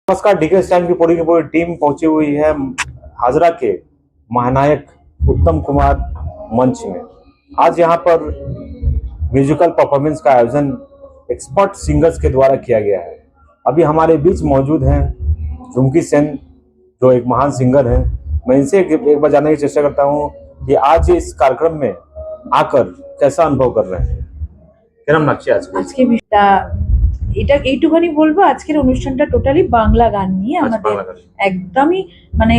नमस्कार। DK stand की पूरी टीम पहुंची हुई है हाजरा के महानायक उत्तम कुमार मंच में। आज यहां पर म्यूजिकल परफॉर्मेंस का आयोजन एक्सपर्ट सिंगर्स के द्वारा किया गया है। अभी हमारे बीच मौजूद हैं झुमकी सेन, जो एक महान सिंगर हैं। मैं इनसे एक बार जानने की चेष्टा करता हूं कि आज इस कार्यक्रम में आकर कैसा अनुभव कर रहे हैं। কেরম লাগছে আজকে এটা এইটুখানি বলবো, আজকের অনুষ্ঠানটা টোটালি বাংলা গান নিয়ে আমাদের। একদমই মানে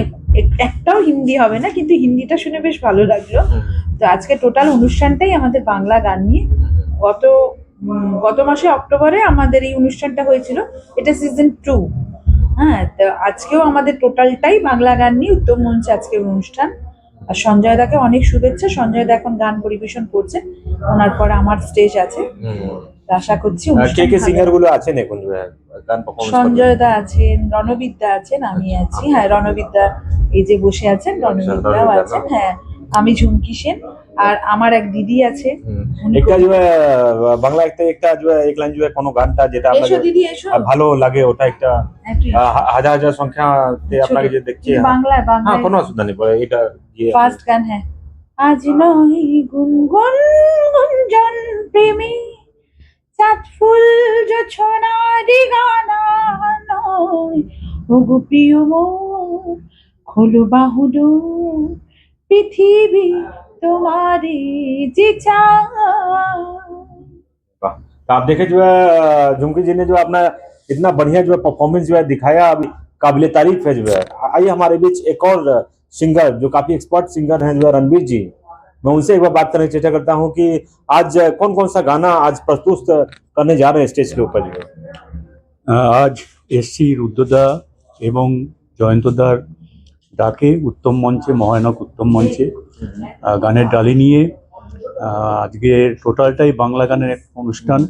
একটাও হিন্দি হবে না, কিন্তু হিন্দিটা শুনে বেশ ভালো লাগলো। তো আজকে টোটাল অনুষ্ঠানটাই আমাদের বাংলা গান নিয়ে। গত মাসে অক্টোবরে আমাদের এই অনুষ্ঠানটা হয়েছিল, এটা সিজন 2। হ্যাঁ, তো আজকেও আমাদের টোটালটাই বাংলা গান নিয়ে উত্তম মঞ্চে আজকের অনুষ্ঠান। আর সঞ্জয় দাকে অনেক শুভেচ্ছা। সঞ্জয় দা এখন গান পরিবেশন করছেন, ওনার পরে আমার স্টেজ আছে। আশা করছি সিঙ্গার গুলো আছেন এখন গান পারফরম্যান্স। সঞ্জয় দা আছেন, রণবীর দা আছেন, আমি আছি। হ্যাঁ, রণবীর দা এই যে বসে আছেন, রণবীর দাও আছেন। হ্যাঁ, আমি ঝুমকি সেন, আর আমার এক দিদি আছে। একটা जो है বাংলা একটা जो है एक লাইন जो है কোনো গানটা যেটা আপনাদের ভালো লাগে, ওটা একটা হাজার হাজার সংখ্যাতে আপনাকে যে দেখছি বাংলায় হ্যাঁ, কোনো অসুবিধা নেই। এটা ফার্স্ট গান। হ্যাঁ, আজ নয় গুনগুন গুঞ্জন প্রেমী চাঁদ ফুল জোছনা দিগানা নয়, ওগো প্রিয় মোর খোলো বাহুডো পৃথিবী तुम्हारी जी तो आप देखे जो है झुमकी जी ने जो अपना इतना बढ़िया जो है परफॉर्मेंस जो है दिखाया, अभी काबिले तारीफ है जो है। आइए हमारे बीच एक और सिंगर जो काफी एक्सपर्ट सिंगर हैं जो है रणबीर जी। मैं उनसे एक बार बात करने की चेष्टा करता हूं कि आज कौन कौन सा गाना आज प्रस्तुत करने जा रहे हैं स्टेज के ऊपर जो है। आज एससी रुद्रदा एवं जयंतदार ডাকে উত্তম মঞ্চে, মহানায়ক উত্তম মঞ্চে গানের ডালি নিয়ে আজকে টোটালটাই বাংলা গানের এক অনুষ্ঠান।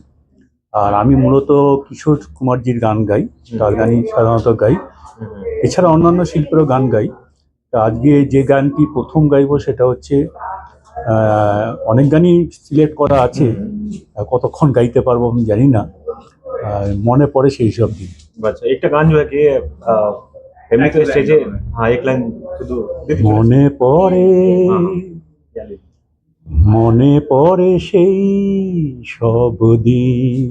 আর আমি মূলত কিশোর কুমারজির গান গাই, তার গানই সাধারণত গাই। এছাড়া অন্যান্য শিল্পীরও গান গাই। তা আজকে যে গানটি প্রথম গাইব সেটা হচ্ছে, অনেক গানই সিলেক্ট করা আছে, কতক্ষণ গাইতে পারবো আমি জানি না, মনে পড়ে সেই সব দিন। আচ্ছা, একটা গান जो है कि স্টেজে হ্যাঁ এক লাইন শুধু মনে পড়ে, মনে পড়ে সেই সব দিন,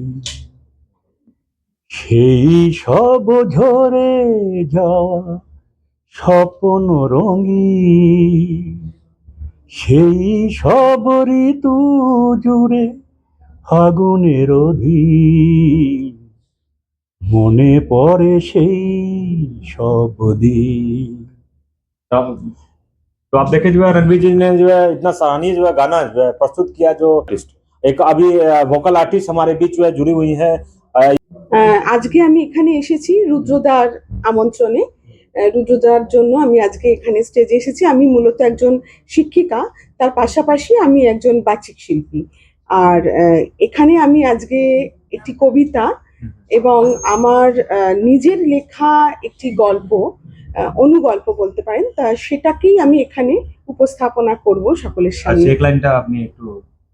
সেই সব ঝরে যাওয়া স্বপ্ন রঙিন, সেই সব ঋতু জুড়ে ফাগুনের অধীন, মনে পড়ে সেই সব দিন। तो आप देखे जो है रणबीर जी ने जो है इतना सराहनीय जो है गाना जो है प्रस्तुत किया। जो एक अभी वोकल आर्टिस्ट हमारे बीच जो है जुड़ी हुई है। আজকে আমি এখানে এসেছি রুদ্রদার আমন্ত্রণে। রুদ্রদার জন্য আমি আজকে এখানে স্টেজে এসেছি। আমি মূলত একজন শিক্ষিকা, তার পাশাপাশি আমি একজন বাচিক শিল্পী। আর এখানে আমি আজকে একটি কবিতা এবং আমার নিজের লেখা একটি গল্প, অনুগল্প বলতে পারেন, তা সেটাকেই আমি এখানে উপস্থাপনা করব সকলের সামনে। এক লাইনটা আপনি একটু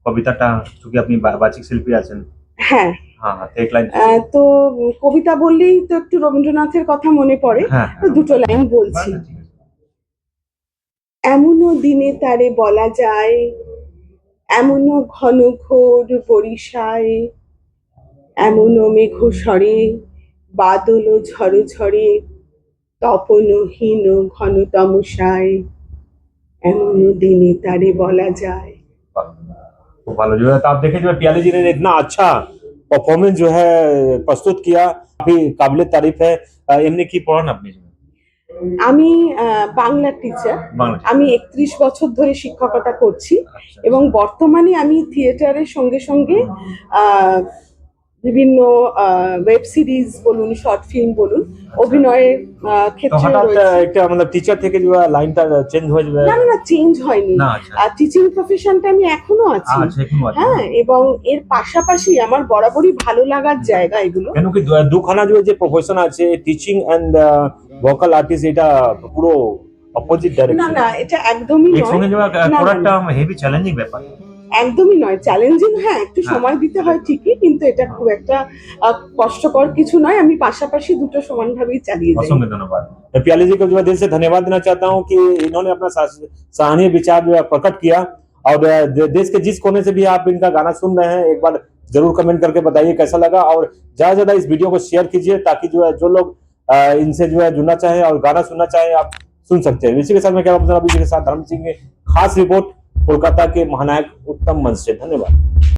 কবিতাটা, যদি আপনি বাচিক শিল্পী আছেন। হ্যাঁ হ্যাঁ, এক লাইন। তো কবিতা বললেই তো একটু রবীন্দ্রনাথের কথা মনে পড়ে, তো দুটো লাইন বলছি। এমনও দিনে তারে বলা যায়, এমনও ঘন ঘোর বরিশায়, এমনও মেঘ স্বরে বাদল ঝড় ঝড়ে, তপনহীন ঘন তমসায়, এমনও দিনে তারে বলা যায়। भालो जो है तो आप देखें जो है पियाली जी ने इतना अच्छा परफॉर्मेंस जो है प्रस्तुत किया, काफी काबिले तारीफ है। এমনি কি পড়ান আপনি? আমি বাংলা টিচার। আমি 31 বছর ধরে শিক্ষকতা করছি এবং বর্তমানে আমি থিয়েটারের সঙ্গে সঙ্গে বিভিন্ন ওয়েব সিরিজ বলুন, শর্ট ফিল্ম বলুন, অভিনয়ের ক্ষেত্রে একটা মানে টিচার থেকে যে লাইনটা চেঞ্জ হয়ে যাবে। না না, চেঞ্জ হয়নি। টিচিং প্রফেশনটা আমি এখনো আছি। হ্যাঁ, এবং এর পাশাপাশি আমার বরাবরই ভালো লাগার জায়গা এগুলো। কেন কি দুখানা যে প্রফেশন আছে, টিচিং এন্ড ভোকাল আর্টিস্ট, এটা পুরো অপোজিট ডাইরেকশন। না না, এটা একদমই নয়। এর সঙ্গে যে করাটা হেভি চ্যালেঞ্জিং ব্যাপার। একদমই নয়, চ্যালেঞ্জিং, হ্যাঁ একটু সময় দিতে হয় ঠিকই, কিন্তু এটা খুব একটা কষ্টকর কিছু নয়। আমি পাশাপাশি দুটো সমানভাবেই চালিয়ে যাই। असंख्य धन्यवाद। मैं प्याली जी को जो है दिल से धन्यवाद देना चाहता हूं कि इन्होंने अपना सराहनीय विचार जो है प्रकट किया। और देश के जिस कोने से भी आप इनका गाना सुन रहे हैं, एक बार जरूर कमेंट करके बताइए कैसा लगा, और ज्यादा से ज्यादा इस वीडियो को शेयर कीजिए, ताकि जो है जो लोग इनसे जो है जुड़ना चाहे और गाना सुनना चाहे आप सुन सकते हैं। इसी के साथ मैं क्या बता रहा हूं, इसी के साथ धर्म सिंह की खास रिपोर्ट कोलकाता के महानायक उत्तम मंच से। धन्यवाद।